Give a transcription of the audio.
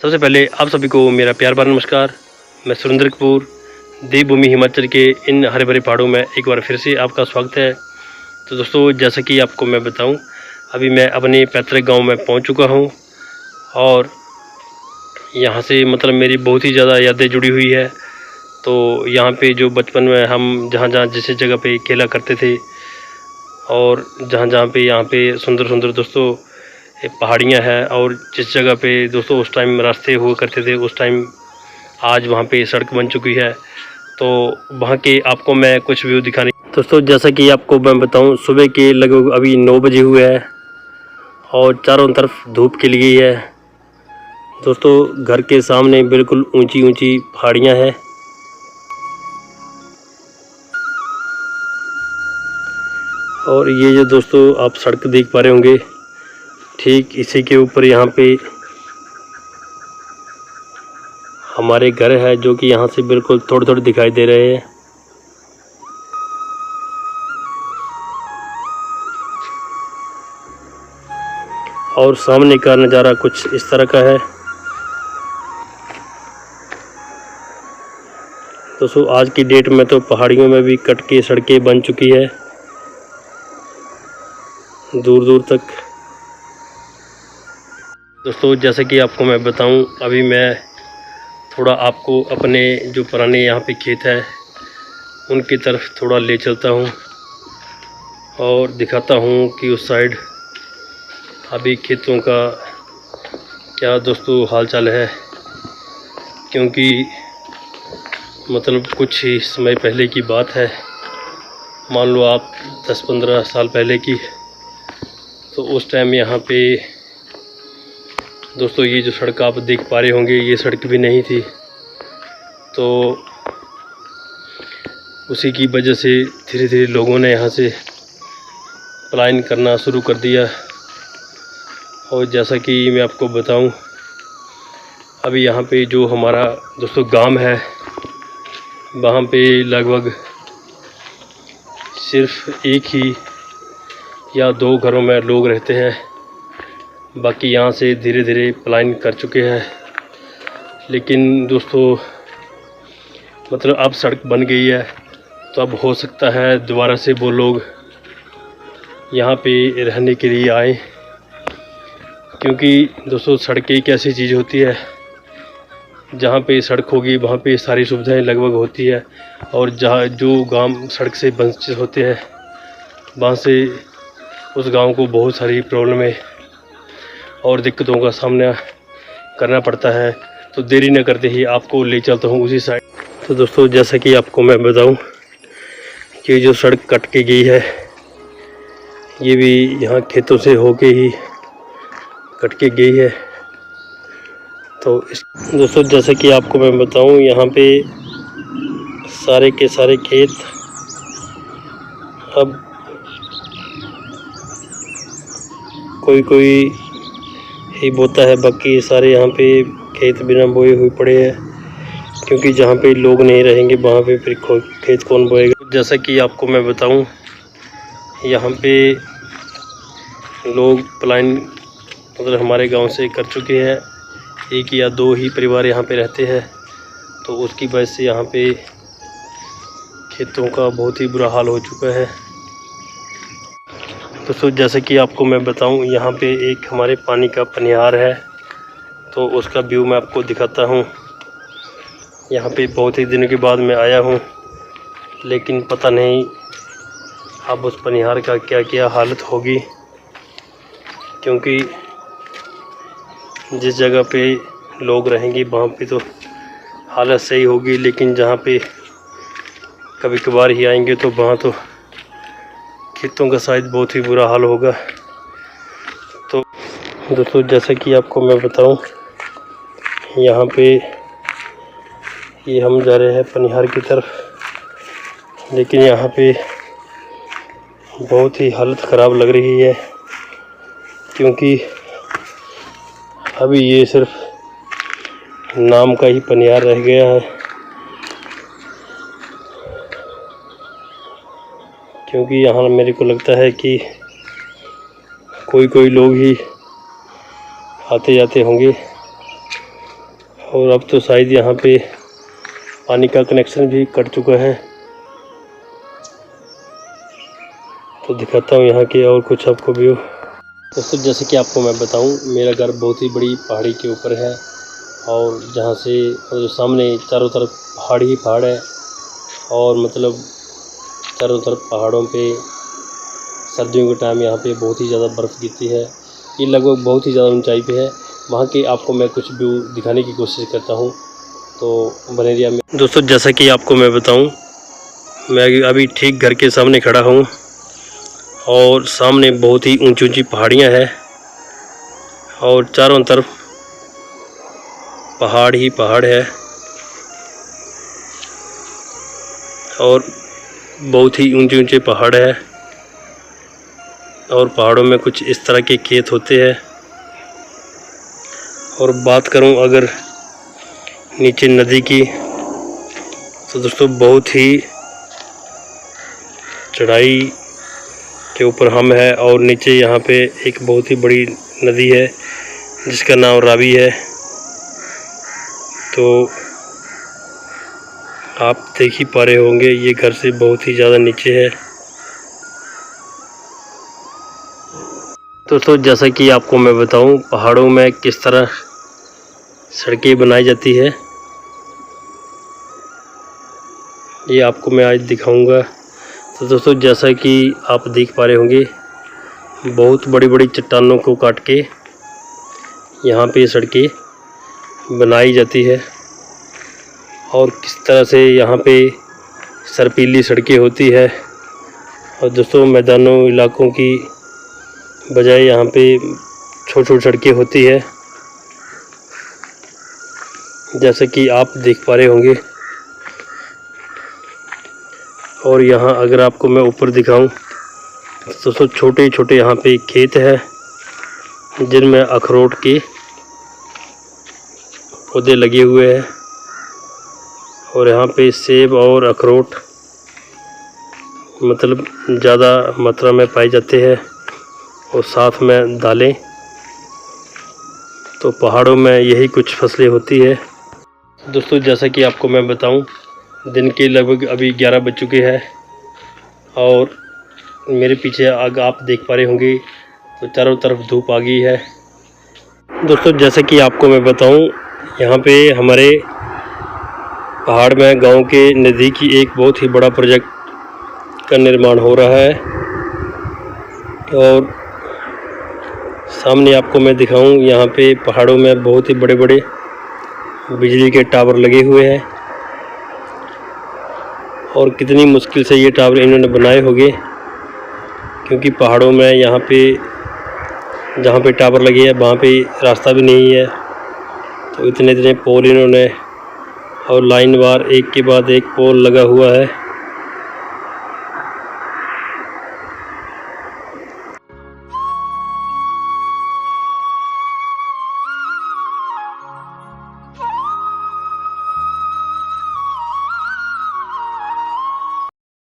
सबसे पहले आप सभी को मेरा प्यार भरा नमस्कार। मैं सुरेंद्र कपूर देवभूमि हिमाचल के इन हरे भरे पहाड़ों में एक बार फिर से आपका स्वागत है। तो दोस्तों, जैसा कि आपको मैं बताऊं, अभी मैं अपने पैतृक गांव में पहुंच चुका हूं और यहां से मतलब मेरी बहुत ही ज़्यादा यादें जुड़ी हुई है। तो यहां पे जो बचपन में हम जहां जिस जगह पे खेला करते थे और जहां पे यहाँ पे सुंदर सुंदर दोस्तों पहाड़ियाँ हैं, और जिस जगह पे दोस्तों उस टाइम रास्ते हुआ करते थे, उस टाइम आज वहाँ पे सड़क बन चुकी है। तो वहाँ के आपको मैं कुछ व्यू दिखाने दोस्तों, जैसा कि आपको मैं बताऊं, सुबह के लगभग अभी 9 बजे हुए हैं और चारों तरफ धूप खिल गई है। दोस्तों, घर के सामने बिल्कुल ऊंची ऊंची पहाड़ियाँ हैं और ये जो दोस्तों आप सड़क देख पा रहे होंगे, ठीक इसी के ऊपर यहाँ पे हमारे घर है, जो कि यहाँ से बिल्कुल थोड़े थोड़े दिखाई दे रहे हैं। और सामने का नज़ारा कुछ इस तरह का है। दोस्तों, आज की डेट में तो पहाड़ियों में भी कट के सड़कें बन चुकी है दूर दूर तक। दोस्तों, जैसे कि आपको मैं बताऊं, अभी मैं थोड़ा आपको अपने जो पुराने यहाँ पे खेत है उनकी तरफ थोड़ा ले चलता हूँ और दिखाता हूँ कि उस साइड अभी खेतों का क्या दोस्तों हाल चाल है। क्योंकि मतलब कुछ ही समय पहले की बात है, मान लो आप 10-15 साल पहले की, तो उस टाइम यहाँ पे दोस्तों ये जो सड़क आप देख पा रहे होंगे, ये सड़क भी नहीं थी। तो उसी की वजह से धीरे धीरे लोगों ने यहाँ से पलायन करना शुरू कर दिया। और जैसा कि मैं आपको बताऊं, अभी यहाँ पे जो हमारा दोस्तों गांव है, वहाँ पे लगभग सिर्फ एक ही या 2 घरों में लोग रहते हैं, बाकी यहाँ से धीरे धीरे पलायन कर चुके हैं। लेकिन दोस्तों मतलब अब सड़क बन गई है, तो अब हो सकता है दोबारा से वो लोग यहाँ पे रहने के लिए आए। क्योंकि दोस्तों सड़क एक ऐसी चीज़ होती है, जहाँ पे सड़क होगी वहाँ पे सारी सुविधाएं लगभग होती है, और जहाँ जो गांव सड़क से वंचित होते हैं वहाँ से उस गांव को बहुत सारी प्रॉब्लमें और दिक्कतों का सामना करना पड़ता है। तो देरी न करते ही आपको ले चलता हूँ उसी साइड। तो दोस्तों, जैसा कि आपको मैं बताऊं कि जो सड़क कट के गई है, ये भी यहाँ खेतों से होके ही कट के गई है। तो दोस्तों, जैसा कि आपको मैं बताऊं, यहाँ पे सारे के सारे खेत अब कोई कोई ही बोता है, बाकी सारे यहाँ पे खेत बिना बोए हुए पड़े हैं। क्योंकि जहाँ पे लोग नहीं रहेंगे वहाँ पे फिर खेत कौन बोएगा। जैसा कि आपको मैं बताऊं, यहाँ पे लोग पलायन मतलब हमारे गांव से कर चुके हैं। 1 या 2 ही परिवार यहाँ पे रहते हैं, तो उसकी वजह से यहाँ पे खेतों का बहुत ही बुरा हाल हो चुका है। दोस्तों, जैसे कि आपको मैं बताऊं, यहाँ पे एक हमारे पानी का पनिहार है, तो उसका व्यू मैं आपको दिखाता हूँ। यहाँ पे बहुत ही दिनों के बाद मैं आया हूँ, लेकिन पता नहीं अब उस पनिहार का क्या क्या हालत होगी। क्योंकि जिस जगह पे लोग रहेंगे वहाँ पे तो हालत सही होगी, लेकिन जहाँ पे कभी कभार ही आएंगे तो वहाँ तो खेतों का शायद बहुत ही बुरा हाल होगा। तो दोस्तों, जैसा कि आपको मैं बताऊं, यहाँ पे ये हम जा रहे हैं पनिहार की तरफ, लेकिन यहाँ पे बहुत ही हालत ख़राब लग रही है। क्योंकि अभी ये सिर्फ नाम का ही पनिहार रह गया है। क्योंकि यहाँ मेरे को लगता है कि कोई कोई लोग ही आते जाते होंगे, और अब तो शायद यहाँ पे पानी का कनेक्शन भी कट चुका है। तो दिखाता हूँ यहाँ के और कुछ आपको व्यू। दोस्तों जैसे कि आपको मैं बताऊँ, मेरा घर बहुत ही बड़ी पहाड़ी के ऊपर है और जहाँ से जो सामने चारों तरफ पहाड़ ही पहाड़ है और मतलब चारों तरफ पहाड़ों पे सर्दियों के टाइम यहाँ पे बहुत ही ज़्यादा बर्फ़ गिरती है। ये लगभग बहुत ही ज़्यादा ऊंचाई पे है। वहाँ के आपको मैं कुछ व्यू दिखाने की कोशिश करता हूँ, तो बने रहिए में। दोस्तों जैसा कि आपको मैं बताऊँ, मैं अभी ठीक घर के सामने खड़ा हूँ और सामने बहुत ही ऊंची ऊंची पहाड़ियाँ हैं और चारों तरफ पहाड़ ही पहाड़ है और बहुत ही ऊंचे ऊंचे पहाड़ है और पहाड़ों में कुछ इस तरह के खेत होते हैं। और बात करूं अगर नीचे नदी की, तो दोस्तों बहुत ही चढ़ाई के ऊपर हम है और नीचे यहाँ पे एक बहुत ही बड़ी नदी है जिसका नाम रावी है। तो आप देख ही पा रहे होंगे, ये घर से बहुत ही ज़्यादा नीचे है। दोस्तों जैसा कि आपको मैं बताऊं, पहाड़ों में किस तरह सड़कें बनाई जाती है, ये आपको मैं आज दिखाऊंगा। तो दोस्तों जैसा कि आप देख पा रहे होंगे, बहुत बड़ी बड़ी चट्टानों को काट के यहाँ पे सड़कें बनाई जाती है और किस तरह से यहाँ पे सरपीली सड़कें होती है। और दोस्तों मैदानों इलाकों की बजाय यहाँ पे छोटी छोटी सड़कें होती है, जैसे कि आप देख पा रहे होंगे। और यहाँ अगर आपको मैं ऊपर दिखाऊं, दोस्तों छोटे छोटे यहाँ पे खेत है जिनमें अखरोट के पौधे लगे हुए हैं और यहाँ पे सेब और अखरोट मतलब ज़्यादा मात्रा में पाए जाते हैं और साथ में दालें। तो पहाड़ों में यही कुछ फसलें होती है। दोस्तों जैसा कि आपको मैं बताऊं, दिन के लगभग अभी 11 बज चुके हैं और मेरे पीछे आग आप देख पा रहे होंगे, तो चारों तरफ धूप आ गई है। दोस्तों जैसा कि आपको मैं बताऊं, यहाँ पे हमारे पहाड़ में गांव के नज़दीक ही एक बहुत ही बड़ा प्रोजेक्ट का निर्माण हो रहा है और सामने आपको मैं दिखाऊं, यहाँ पे पहाड़ों में बहुत ही बड़े बड़े बिजली के टावर लगे हुए हैं और कितनी मुश्किल से ये टावर इन्होंने बनाए होंगे, क्योंकि पहाड़ों में यहाँ पे जहाँ पे टावर लगे हैं वहाँ पे रास्ता भी नहीं है। तो इतने इतने पोल इन्होंने और लाइन वार एक के बाद एक पोल लगा हुआ है।